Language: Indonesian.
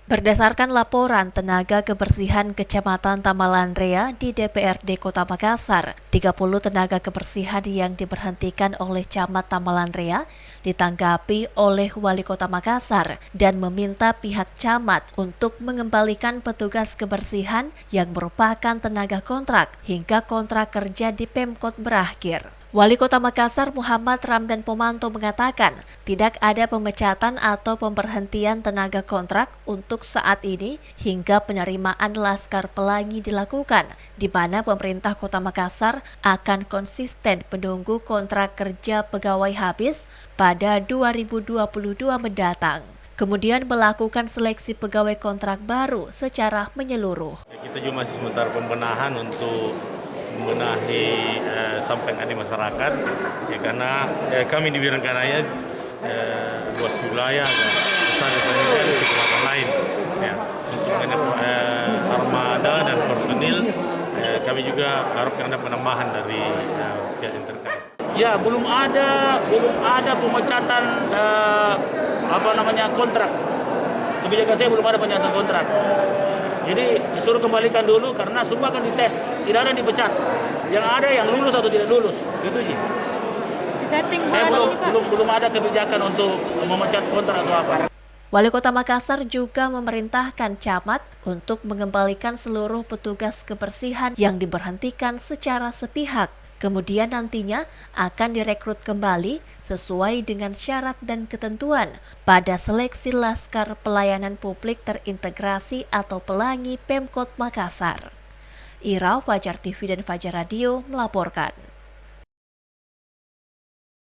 Berdasarkan laporan tenaga kebersihan Kecamatan Tamalanrea di DPRD Kota Makassar, 30 tenaga kebersihan yang diberhentikan oleh Camat Tamalanrea ditanggapi oleh Wali Kota Makassar dan meminta pihak camat untuk mengembalikan petugas kebersihan yang merupakan tenaga kontrak hingga kontrak kerja di Pemkot berakhir. Wali Kota Makassar Muhammad Ramdan Pomanto mengatakan tidak ada pemecatan atau pemberhentian tenaga kontrak untuk saat ini hingga penerimaan Laskar Pelangi dilakukan, di mana pemerintah Kota Makassar akan konsisten menunggu kontrak kerja pegawai habis pada 2022 mendatang. Kemudian melakukan seleksi pegawai kontrak baru secara menyeluruh. Kita juga masih sementara pembenahan untuk membenahi sampai di masyarakat, ya, karena kami di Birangkanaya luas wilayah dan besar dibandingkan di kecamatan lain. Ya, untuk armada dan personil, kami juga harapkan ada penambahan dari pihak yang terkait. Ya, belum ada pemecatan kontrak. Kebijakan saya belum ada pemecatan kontrak. Jadi disuruh kembalikan dulu karena semua akan dites, tidak ada yang dipecat. Yang ada yang lulus atau tidak lulus, gitu sih. Saya belum ada kebijakan untuk memecat kontrak atau apa. Wali Kota Makassar juga memerintahkan camat untuk mengembalikan seluruh petugas kebersihan yang diberhentikan secara sepihak. Kemudian nantinya akan direkrut kembali sesuai dengan syarat dan ketentuan pada seleksi Laskar Pelayanan Publik Terintegrasi atau Pelangi Pemkot Makassar. Ira, Fajar TV dan Fajar Radio melaporkan.